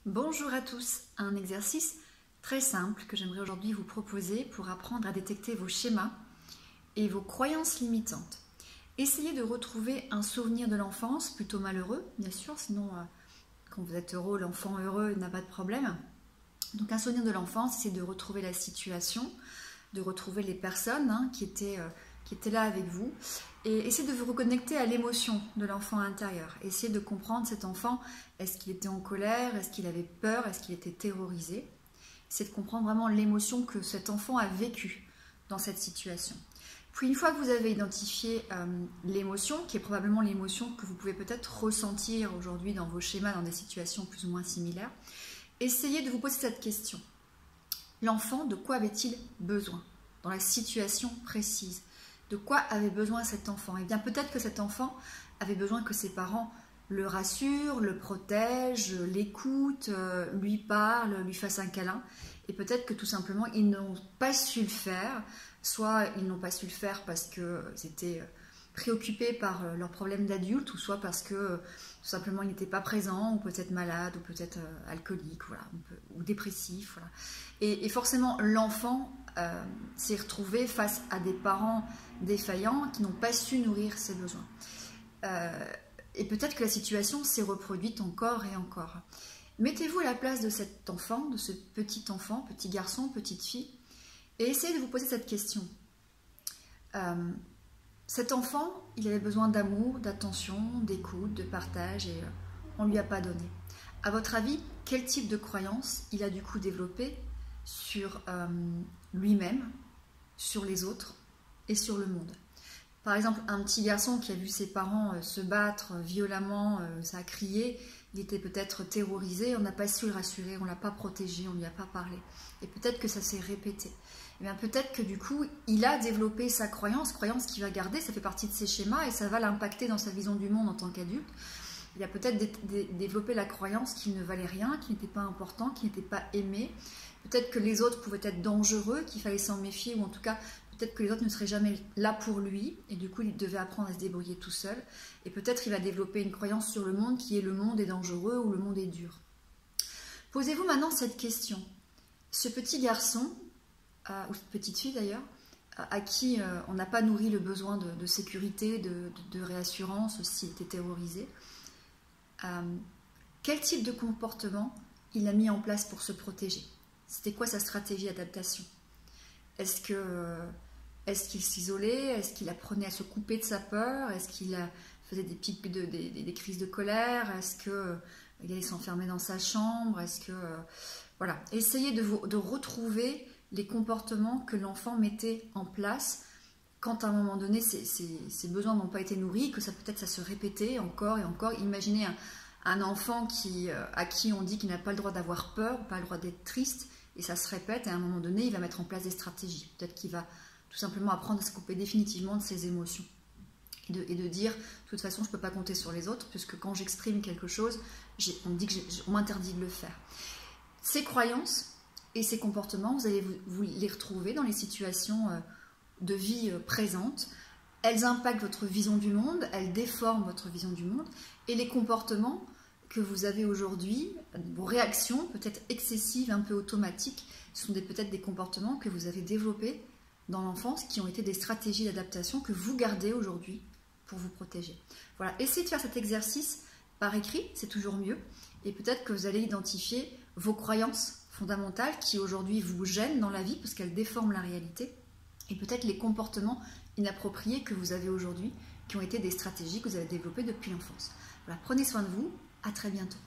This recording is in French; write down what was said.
Bonjour à tous, un exercice très simple que j'aimerais aujourd'hui vous proposer pour apprendre à détecter vos schémas et vos croyances limitantes. Essayez de retrouver un souvenir de l'enfance, plutôt malheureux, bien sûr, sinon quand vous êtes heureux, l'enfant heureux n'a pas de problème. Donc un souvenir de l'enfance, c'est de retrouver la situation, de retrouver les personnes qui étaient là avec vous, et essayez de vous reconnecter à l'émotion de l'enfant intérieur. Essayez de comprendre cet enfant, est-ce qu'il était en colère, est-ce qu'il avait peur, est-ce qu'il était terrorisé. Essayez de comprendre vraiment l'émotion que cet enfant a vécue dans cette situation. Puis une fois que vous avez identifié l'émotion, qui est probablement l'émotion que vous pouvez peut-être ressentir aujourd'hui dans vos schémas, dans des situations plus ou moins similaires, essayez de vous poser cette question. L'enfant, de quoi avait-il besoin dans la situation précise? De quoi avait besoin cet enfant? Eh bien, peut-être que cet enfant avait besoin que ses parents le rassurent, le protègent, l'écoutent, lui parlent, lui fassent un câlin. Et peut-être que tout simplement, ils n'ont pas su le faire. Soit ils n'ont pas su le faire parce qu'ils étaient préoccupés par leurs problèmes d'adultes, ou soit parce que tout simplement ils n'étaient pas présents, ou peut-être malades, ou peut-être alcooliques, voilà, ou dépressifs. Voilà. Et forcément, l'enfant s'est retrouvé face à des parents défaillants qui n'ont pas su nourrir ses besoins. Et peut-être que la situation s'est reproduite encore et encore. Mettez-vous à la place de cet enfant, de ce petit enfant, petit garçon, petite fille, et essayez de vous poser cette question. Cet enfant, il avait besoin d'amour, d'attention, d'écoute, de partage, et on ne lui a pas donné. À votre avis, quel type de croyance il a du coup développé sur lui-même, sur les autres et sur le monde? Par exemple, un petit garçon qui a vu ses parents se battre violemment, ça a crié, il était peut-être terrorisé, on n'a pas su le rassurer, on ne l'a pas protégé, on ne lui a pas parlé. Et peut-être que ça s'est répété. Et bien peut-être que du coup, il a développé sa croyance qu'il va garder, ça fait partie de ses schémas et ça va l'impacter dans sa vision du monde en tant qu'adulte. Il a peut-être développé la croyance qu'il ne valait rien, qu'il n'était pas important, qu'il n'était pas aimé. Peut-être que les autres pouvaient être dangereux, qu'il fallait s'en méfier, ou en tout cas, peut-être que les autres ne seraient jamais là pour lui, et du coup, il devait apprendre à se débrouiller tout seul. Et peut-être qu'il va développer une croyance sur le monde qui est le monde est dangereux ou le monde est dur. Posez-vous maintenant cette question. Ce petit garçon, ou cette petite fille d'ailleurs, à qui on n'a pas nourri le besoin de sécurité, de réassurance, s'il était terrorisé, quel type de comportement il a mis en place pour se protéger? C'était quoi sa stratégie d'adaptation? Est-ce qu'il s'isolait? Est-ce qu'il apprenait à se couper de sa peur? Est-ce qu'il faisait des crises de colère? Est-ce qu'il allait s'enfermer dans sa chambre? Voilà. Essayez de retrouver les comportements que l'enfant mettait en place quand à un moment donné ses besoins n'ont pas été nourris, que peut-être ça se répétait encore et encore. Imaginez un enfant à qui on dit qu'il n'a pas le droit d'avoir peur, pas le droit d'être triste, et ça se répète, et à un moment donné, il va mettre en place des stratégies. Peut-être qu'il va tout simplement apprendre à se couper définitivement de ses émotions. Et de dire, de toute façon, je ne peux pas compter sur les autres, puisque quand j'exprime quelque chose, on m'interdit de le faire. Ces croyances et ces comportements, vous allez vous les retrouver dans les situations de vie présentes. Elles impactent votre vision du monde, elles déforment votre vision du monde, et les comportements que vous avez aujourd'hui, vos réactions peut-être excessives, un peu automatiques, sont peut-être des comportements que vous avez développés dans l'enfance, qui ont été des stratégies d'adaptation que vous gardez aujourd'hui pour vous protéger. Voilà, essayez de faire cet exercice par écrit, c'est toujours mieux, et peut-être que vous allez identifier vos croyances fondamentales qui aujourd'hui vous gênent dans la vie parce qu'elles déforment la réalité, et peut-être les comportements inappropriés que vous avez aujourd'hui, qui ont été des stratégies que vous avez développées depuis l'enfance. Voilà, prenez soin de vous, à très bientôt.